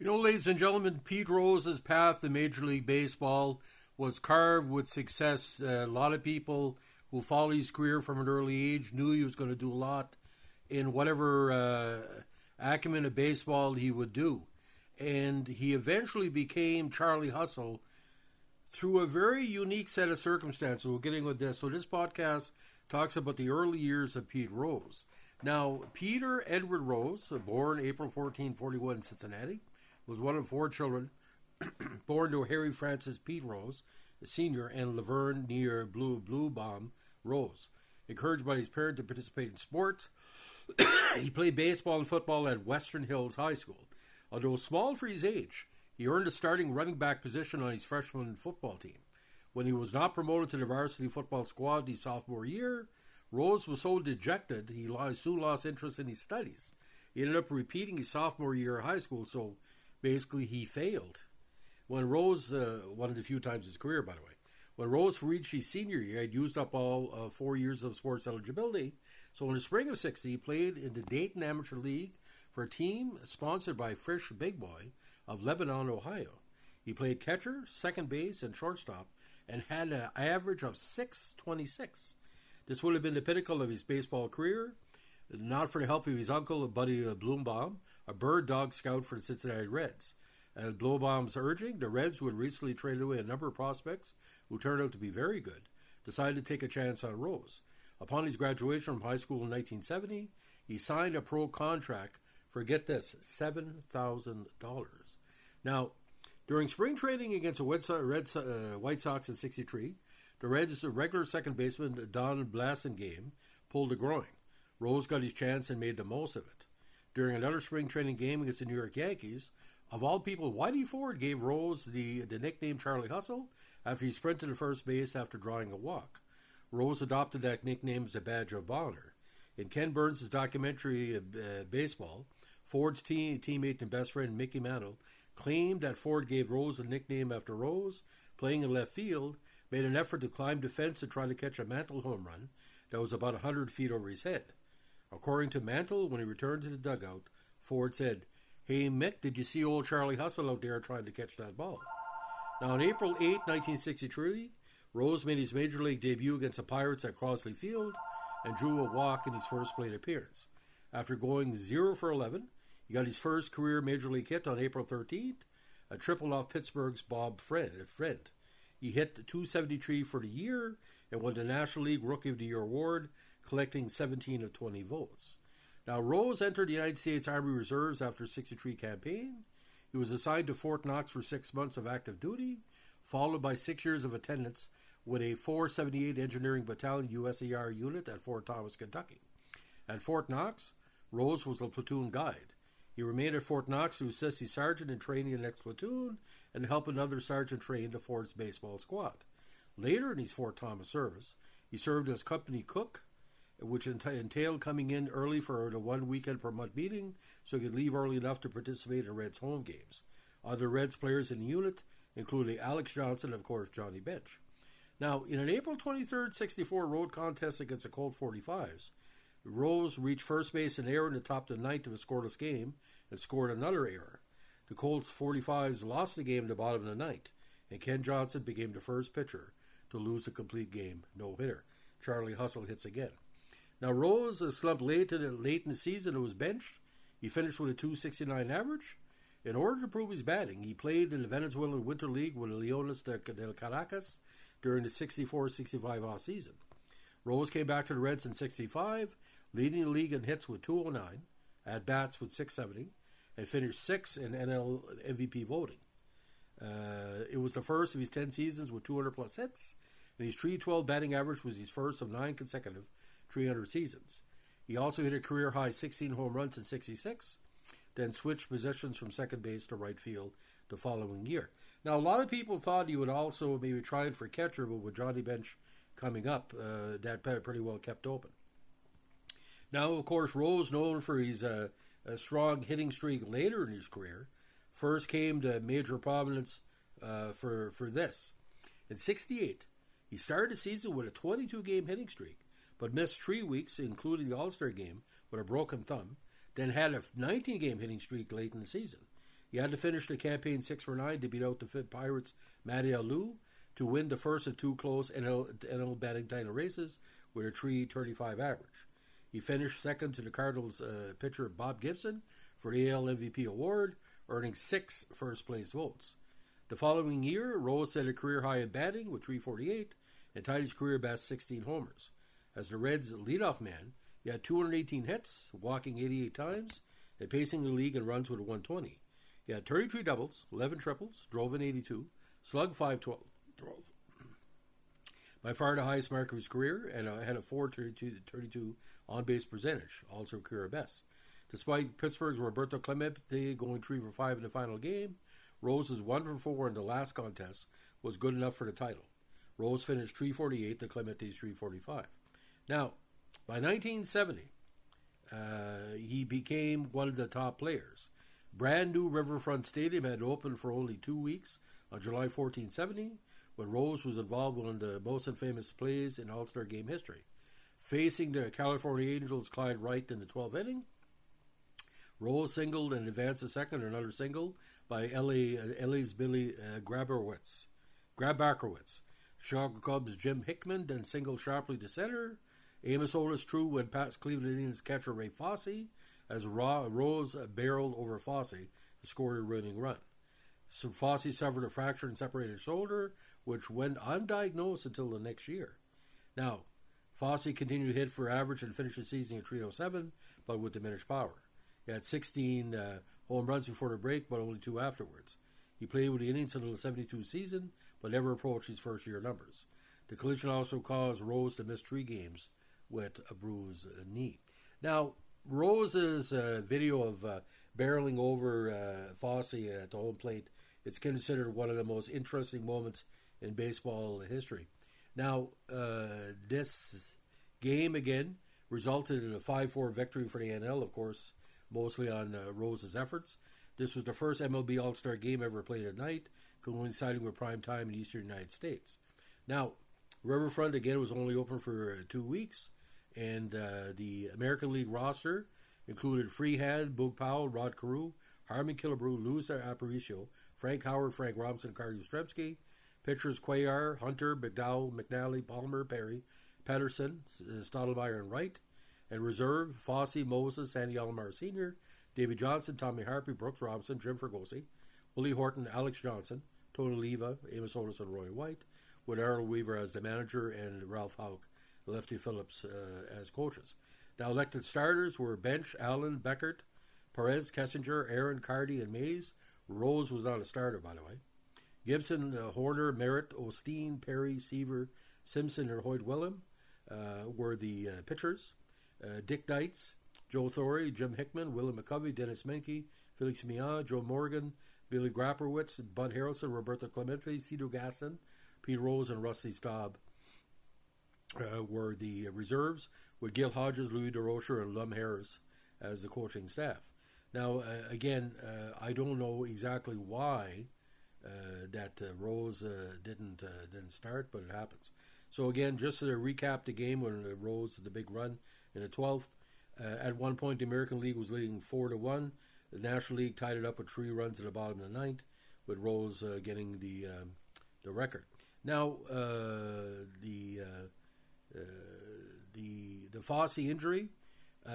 Ladies and gentlemen, Pete Rose's path to Major League Baseball was carved with success. A lot of people who followed his career from an early age knew he was going to do a lot in whatever acumen of baseball he would do. And he eventually became Charlie Hustle through a very unique set of circumstances. We're getting with this. So this podcast talks about the early years of Pete Rose. Now, Peter Edward Rose, born April 1441 in Cincinnati, was one of four children born to Harry Francis Pete Rose, Sr., and Laverne near Bluebaum Rose. Encouraged by his parents to participate in sports, he played baseball and football at Western Hills High School. Although small for his age, he earned a starting running back position on his freshman football team. When he was not promoted to the varsity football squad his sophomore year, Rose was so dejected he soon lost interest in his studies. He ended up repeating his sophomore year of high school, so basically he failed. When Rose, one of the few times in his career, by the way, when Rose reached his senior year, he had used up all 4 years of sports eligibility. So in the spring of '60, he played in the Dayton Amateur League for a team sponsored by Frisch Big Boy of Lebanon, Ohio. He played catcher, second base, and shortstop, and had an average of .626. This would have been the pinnacle of his baseball career, not for the help of his uncle, Buddy Bloombaum, a bird dog scout for the Cincinnati Reds. At Bloombaum's urging, the Reds, who had recently traded away a number of prospects who turned out to be very good, decided to take a chance on Rose. Upon his graduation from high school in 1970, he signed a pro contract for, get this, $7,000. Now, during spring training against the White Sox in '63, the Reds' regular second baseman Don Blasingame pulled a groin. Rose got his chance and made the most of it. During another spring training game against the New York Yankees, of all people, Whitey Ford gave Rose the nickname Charlie Hustle after he sprinted to first base after drawing a walk. Rose adopted that nickname as a badge of honor. In Ken Burns' documentary Baseball, Ford's teammate and best friend Mickey Mantle claimed that Ford gave Rose a nickname after Rose, playing in left field, made an effort to climb the fence to try to catch a Mantle home run that was about 100 feet over his head. According to Mantle, when he returned to the dugout, Ford said, "Hey Mick, did you see old Charlie Hustle out there trying to catch that ball?" Now on April 8, 1963, Rose made his major league debut against the Pirates at Crosley Field and drew a walk in his first plate appearance. After going 0 for 11, he got his first career major league hit on April 13th, a triple off Pittsburgh's Bob Friend. He hit .273 for the year and won the National League Rookie of the Year award, collecting 17 of 20 votes. Now, Rose entered the United States Army Reserves after the '63 campaign. He was assigned to Fort Knox for 6 months of active duty, followed by 6 years of attendance with a 478 Engineering Battalion USAR unit at Fort Thomas, Kentucky. At Fort Knox, Rose was a platoon guide. He remained at Fort Knox to assist his sergeant in training the next platoon and help another sergeant train the Fort's baseball squad. Later in his Fort Thomas service, he served as company cook, which entailed coming in early for the 1 weekend per month meeting so he could leave early enough to participate in Reds home games. Other Reds players in the unit included Alex Johnson and, of course, Johnny Bench. Now, in an April 23rd, '64 road contest against the Colt 45s, Rose reached first base in error in the top of the ninth of a scoreless game and scored another error. The Colts 45s lost the game in the bottom of the ninth, and Ken Johnson became the first pitcher to lose a complete game no-hitter. Charlie Hustle hits again. Now, Rose slumped late in the season and was benched. He finished with a .269 average. In order to prove his batting, he played in the Venezuelan Winter League with the Leones del Caracas during the '64-65 off-season. Rose came back to the Reds in '65, leading the league in hits with 209, at-bats with 670, and finished 6th in NL MVP voting. It was the first of his 10 seasons with 200-plus hits, and his .312 batting average was his first of 9 consecutive 300 seasons. He also hit a career-high 16 home runs in '66, then switched positions from second base to right field the following year. Now, a lot of people thought he would also maybe try it for catcher, but with Johnny Bench coming up, that pretty well kept open. Now, of course, Rose, known for his strong hitting streak later in his career, first came to major prominence for this. In '68, he started the season with a 22-game hitting streak, but missed 3 weeks, including the All-Star game, with a broken thumb, then had a 19-game hitting streak late in the season. He had to finish the campaign 6 for 9 to beat out the Pirates' Matty Alou to win the first of two close NL batting title races with a .335 average. He finished second to the Cardinals pitcher Bob Gibson for the AL MVP award, earning 6 first-place votes. The following year, Rose set a career high in batting with .348 and tied his career best 16 homers. As the Reds' leadoff man, he had 218 hits, walking 88 times, and pacing the league in runs with a .120. He had 33 doubles, 11 triples, drove in 82, slugged .512. By far the highest mark of his career, and had a .432 on-base percentage, also career best. Despite Pittsburgh's Roberto Clemente going 3 for 5 in the final game, Rose's 1 for 4 in the last contest was good enough for the title. Rose finished .348 to Clemente's .345. Now, by 1970, he became one of the top players. Brand new Riverfront Stadium had opened for only 2 weeks on July 14, 1970, when Rose was involved in one of the most infamous plays in All-Star game history. Facing the California Angels' Clyde Wright in the 12th inning, Rose singled and advanced a second, another single by LA's Billy Grabarkowitz. Chicago Cubs' Jim Hickman then singled sharply to center. Amos Otis threw went past Cleveland Indians catcher Ray Fosse as Rose barreled over Fosse to score a winning run. So Fosse suffered a fracture and separated shoulder, which went undiagnosed until the next year. Now, Fosse continued to hit for average and finished the season at .307, but with diminished power. He had 16 home runs before the break, but only 2 afterwards. He played with the Indians until the 72 season, but never approached his first-year numbers. The collision also caused Rose to miss 3 games with a bruised knee. Now, Rose's video of barreling over Fosse at the home plate, it's considered one of the most interesting moments in baseball history. Now, this game, again, resulted in a 5-4 victory for the NL, of course, mostly on Rose's efforts. This was the first MLB All-Star game ever played at night, coinciding with prime time in the eastern United States. Now, Riverfront, again, was only open for 2 weeks, and the American League roster included Freehand, Boog Powell, Rod Carew, Harmon Killebrew, Luis Aparicio, Frank Howard, Frank Robinson, Carly Yastrzemski, pitchers Cuellar, Hunter, McDowell, McNally, Palmer, Perry, Pedersen, Stottlemyre, and Wright, and reserve Fosse, Moses, Sandy Alomar Sr., David Johnson, Tommy Harpy, Brooks Robinson, Jim Fregosi, Willie Horton, Alex Johnson, Tony Leva, Amos Otis, and Roy White, with Errol Weaver as the manager and Ralph Houck, Lefty Phillips as coaches. Now, elected starters were Bench, Allen, Beckert, Perez, Kessinger, Aaron, Cardi, and Mays. Rose was not a starter, by the way. Gibson, Horner, Merritt, Osteen, Perry, Seaver, Simpson, and Hoyt Willem were the pitchers. Dick Deitz, Joe Thorey, Jim Hickman, Willie McCovey, Dennis Menke, Felix Millan, Joe Morgan, Billy Graperwitz, Bud Harrelson, Roberto Clemente, Cito Gaston, Pete Rose, and Rusty Staub were the reserves, with Gil Hodges, Louis DeRocher, and Lum Harris as the coaching staff. Now, again, I don't know exactly why that Rose didn't start, but it happens. So again, just to recap the game when Rose the big run in the 12th. At one point, the American League was leading 4-1. The National League tied it up with 3 runs at the bottom of the 9th, with Rose getting the record. Now, the Fosse injury,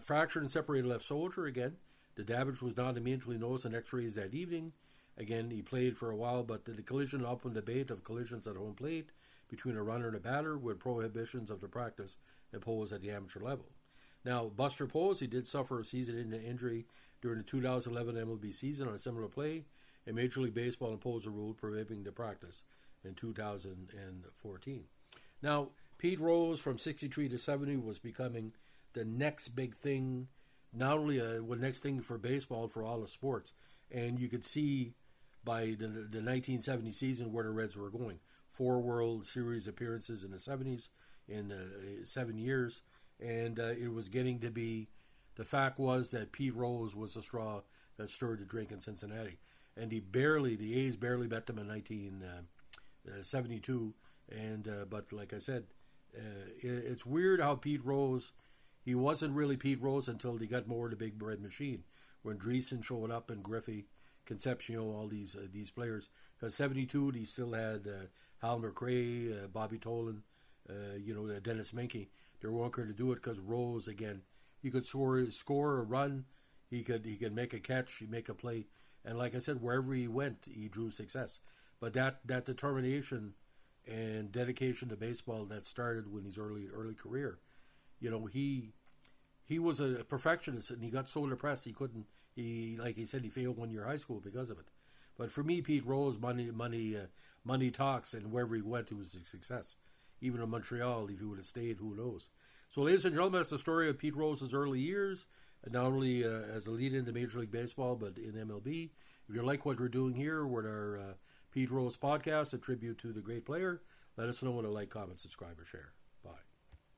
fractured and separated left shoulder again. The damage was not immediately noticed in X-rays that evening. Again, he played for a while, but the collision opened debate of collisions at home plate between a runner and a batter, with prohibitions of the practice imposed at the amateur level. Now, Buster Posey did suffer a season-ending injury during the 2011 MLB season on a similar play, and Major League Baseball imposed a rule prohibiting the practice in 2014. Now, Pete Rose from 63 to 70 was becoming the next big thing, not only the next thing for baseball, for all the sports. And you could see by the 1970 season where the Reds were going. 4 World Series appearances in the 70s in 7 years. And it was getting to be, the fact was that Pete Rose was the straw that stirred the drink in Cincinnati. And the A's barely bet them in 1972. But like I said, it's weird how Pete Rose, he wasn't really Pete Rose until he got more of the big red machine. When Dreesen showed up and Griffey, Concepcion, all these players. Because 72, he still had Hal McRae, Bobby Tolan, Dennis Menke. They weren't going to do it because Rose, again, he could score a run, he could make a catch, he make a play, and like I said, wherever he went, he drew success. But that determination and dedication to baseball that started when his early career, he was a perfectionist, and he got so depressed he couldn't. He, like he said, he failed 1 year high school because of it. But for me, Pete Rose, money talks, and wherever he went, it was a success. Even in Montreal, if he would have stayed, who knows? So, ladies and gentlemen, that's the story of Pete Rose's early years, not only as a lead into Major League Baseball, but in MLB. If you like what we're doing here with our Pete Rose podcast, a tribute to the great player, let us know with a like, comment, subscribe, or share.